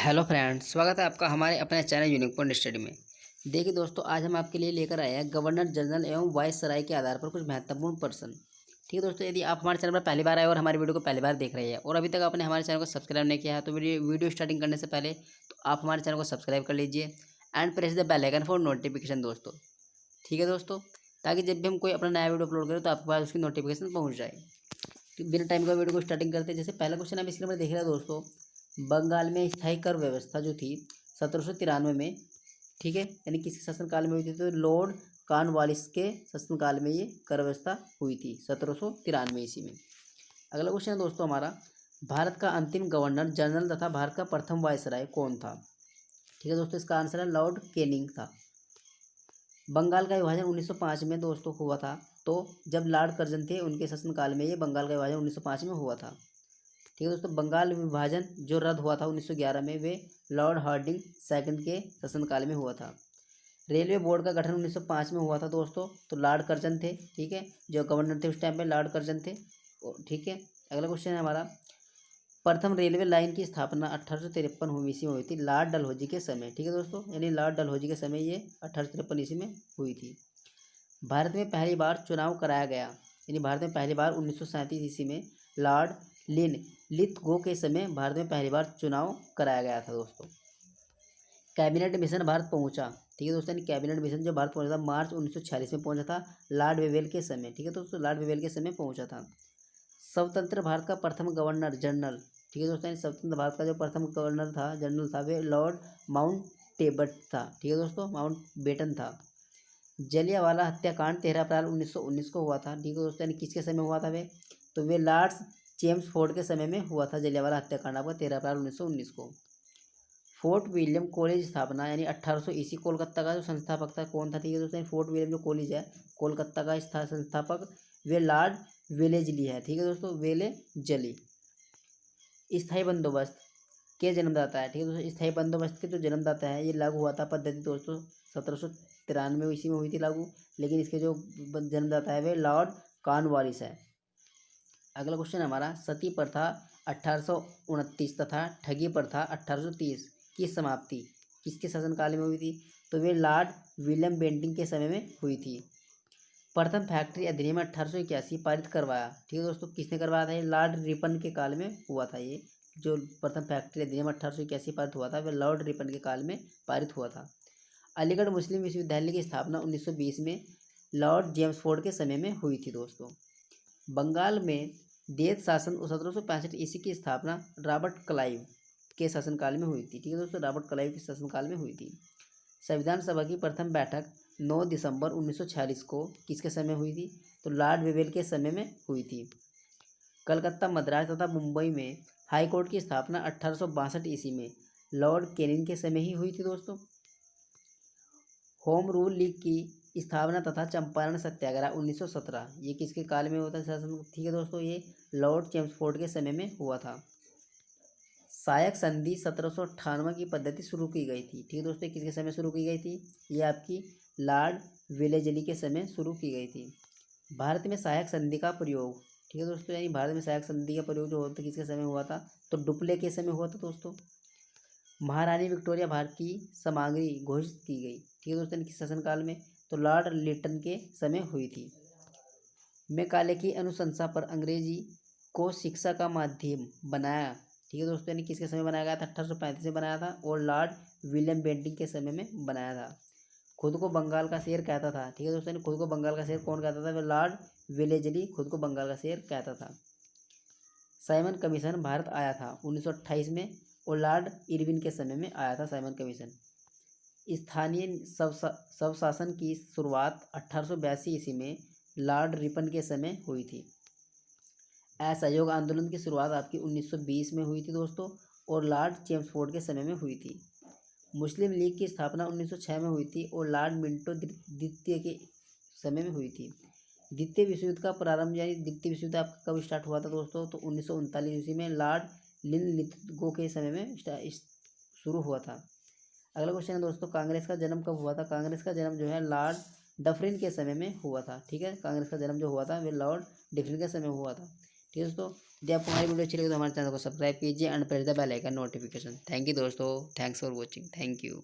Hello friends, स्वागत है आपका हमारे अपने चैनल यूनिक पॉइंट स्टडी में। देखिए दोस्तों, आज हम आपके लिए लेकर आए हैं गवर्नर जनरल एवं वायसराय के आधार पर कुछ महत्वपूर्ण प्रश्न। ठीक है दोस्तों, यदि आप हमारे चैनल पर पहली बार आए और हमारी वीडियो को पहली बार देख रहे हैं और अभी तक आपने हमारे चैनल को सब्सक्राइब नहीं किया है तो वीडियो स्टार्टिंग करने से पहले तो आप हमारे चैनल को सब्सक्राइब कर लीजिए and press the bell icon for notification दोस्तों। ठीक है दोस्तों, ताकि जब भी हम कोई अपना नया वीडियो अपलोड करें तो आपके पास उसकी नोटिफिकेशन पहुँच जाए। तो बिना टाइम का वीडियो को स्टार्टिंग करते हैं। जैसे पहला क्वेश्चन हम इसके में देख रहे हैं दोस्तों, बंगाल में स्थायी कर व्यवस्था जो थी 1793 में, ठीक है, यानी किसके शासनकाल में हुई थी? तो लॉर्ड कॉर्नवालिस के शासनकाल में ये कर व्यवस्था हुई थी 1793 ईस्वी में। अगला क्वेश्चन है दोस्तों हमारा, भारत का अंतिम गवर्नर जनरल तथा भारत का प्रथम वायसराय कौन था? ठीक है दोस्तों, इसका आंसर है लॉर्ड कैनिंग था। बंगाल का विभाजन 1905 में दोस्तों हुआ था। तो जब लॉर्ड कर्जन थे उनके शासनकाल में ये बंगाल का विभाजन 1905 में हुआ था। ठीक है दोस्तों, बंगाल विभाजन जो रद्द हुआ था 1911 में, वे लॉर्ड हार्डिंग सेकंड के शासनकाल में हुआ था। रेलवे बोर्ड का गठन 1905 में हुआ था दोस्तों। तो लॉर्ड कर्जन थे, ठीक है, जो गवर्नर थे उस टाइम पे लॉर्ड कर्जन थे। ठीक है, अगला क्वेश्चन है हमारा, प्रथम रेलवे लाइन की स्थापना 1853 ईस्वी में हुई थी लॉर्ड डलहौजी के समय। ठीक है दोस्तों, यानी लॉर्ड डलहौजी के समय ये 1853 ईस्वी में हुई थी। भारत में पहली बार चुनाव कराया गया, यानी भारत में पहली बार 1937 ईस्वी में लॉर्ड लिथगो के समय भारत में पहली बार चुनाव कराया गया था दोस्तों। कैबिनेट मिशन भारत पहुंचा, ठीक है दोस्तों, यानी कैबिनेट मिशन जो भारत पहुंचा था मार्च 1946 में पहुंचा था लॉर्ड वेवेल के समय। ठीक है दोस्तों, लॉर्ड वेवेल के समय पहुंचा था। स्वतंत्र भारत का प्रथम गवर्नर जनरल, ठीक है दोस्तों, स्वतंत्र भारत का जो प्रथम गवर्नर था जनरल था वे लॉर्ड माउंटबेटन था। ठीक है दोस्तों, माउंटबेटन था। जलियांवाला हत्याकांड 13 अप्रैल 1919 को हुआ था। ठीक है दोस्तों, यानी किसके समय हुआ था वे? तो वे लॉर्ड चेम्सफोर्ड के समय में हुआ था जलियांवाला हत्याकांड आपका 13 अप्रैल 1919 को। फोर्ट विलियम कॉलेज स्थापना यानी 1800 ईस्वी, कोलकाता का जो संस्थापक था कौन था? ठीक है दोस्तों, फोर्ट विलियम जो कॉलेज है कोलकाता का संस्थापक वे लॉर्ड वेलेजली है। ठीक है दोस्तों, वेलेजली। स्थायी बंदोबस्त के जन्मदाता है, ठीक है दोस्तों, स्थायी बंदोबस्त के जो जन्मदाता है ये लागू हुआ था पद्धति दोस्तों 1793 ईस्वी में हुई थी लागू, लेकिन इसके जो जन्मदाता है वे लॉर्ड कॉर्नवालिस है। अगला क्वेश्चन हमारा, सती प्रथा 1829 तथा ठगी प्रथा 1830 की समाप्ति किसके शासनकाल में हुई थी? तो वे लॉर्ड विलियम बेंटिंग के समय में हुई थी। प्रथम फैक्ट्री अधिनियम 1881 पारित करवाया, ठीक है दोस्तों, किसने करवाया था? ये लॉर्ड रिपन के काल में हुआ था। ये जो प्रथम फैक्ट्री अधिनियम 1881 पारित हुआ था वह लॉर्ड रिपन के काल में पारित हुआ था। अलीगढ़ मुस्लिम विश्वविद्यालय की स्थापना 1920 में लॉर्ड जेम्सफोर्ड के समय में हुई थी दोस्तों। बंगाल में देश शासन 1765 ईस्वी की स्थापना रॉबर्ट क्लाइव के शासनकाल में हुई थी। ठीक है दोस्तों, रॉबर्ट क्लाइव के शासनकाल में हुई थी। संविधान सभा की प्रथम बैठक 9 दिसंबर 1946 को किसके समय हुई थी? तो लॉर्ड वेवेल के समय में हुई थी। कलकत्ता, मद्रास तथा मुंबई में हाई कोर्ट की स्थापना 1862 ईस्वी में लॉर्ड कैनिंग के समय ही हुई थी दोस्तों। होम रूल लीग की स्थापना तथा चंपारण सत्याग्रह 1917 ये किसके काल में होता है शासन? ठीक है दोस्तों, ये लॉर्ड चेम्सफोर्ड के समय में हुआ था। सहायक संधि 1798 की पद्धति शुरू की गई थी। ठीक है दोस्तों, किसके समय शुरू की गई थी? ये आपकी लॉर्ड वेलेजली के समय शुरू की गई थी। भारत में सहायक संधि का प्रयोग, ठीक है दोस्तों, यानी भारत में सहायक संधि का प्रयोग जो होता है किसके समय हुआ था? तो डुप्ले के समय हुआ था दोस्तों। महारानी विक्टोरिया भारत की सामग्री घोषित की गई, ठीक है दोस्तों, इनके शासनकाल में? तो लॉर्ड लिटन के समय हुई थी। मैकाले की अनुशंसा पर अंग्रेजी को शिक्षा का माध्यम बनाया, ठीक है दोस्तों, यानी किसके समय बनाया गया था? 1835 में बनाया था और लॉर्ड विलियम बेंटिंग के समय में बनाया था। खुद को बंगाल का शेर कहता था, ठीक है दोस्तों, खुद को बंगाल का शेर कौन कहता था? वह लॉर्ड वेलेजली खुद को बंगाल का शेर कहता था। साइमन कमीशन भारत आया था 1928 में और लॉर्ड इरविन के समय में आया था साइमन कमीशन। स्थानीय स्वशासन की शुरुआत 1882 ईस्वी में लॉर्ड रिपन के समय हुई थी। असहयोग आंदोलन की शुरुआत आपकी 1920 में हुई थी दोस्तों और लॉर्ड चेम्सफोर्ड के समय में हुई थी। मुस्लिम लीग की स्थापना 1906 में हुई थी और लॉर्ड मिंटो द्वितीय के समय में हुई थी। द्वितीय विश्व युद्ध का प्रारंभ यानी द्वितीय विश्व युद्ध आपका कब स्टार्ट हुआ था दोस्तों? तो 1939 ईस्वी में लॉर्ड लिथगो के समय में शुरू हुआ था। अगला क्वेश्चन है दोस्तों, कांग्रेस का जन्म कब हुआ था? कांग्रेस का जन्म जो है लॉर्ड डफरिन के समय में हुआ था। ठीक है, कांग्रेस का जन्म जो हुआ था वह लॉर्ड डफरिन के समय में हुआ था। ठीक है दोस्तों, यदि आपको हमारी वीडियो अच्छी लगे तो हमारे चैनल को सब्सक्राइब कीजिए and press the bell icon notification. Thank you दोस्तों, thanks for watching, thank you.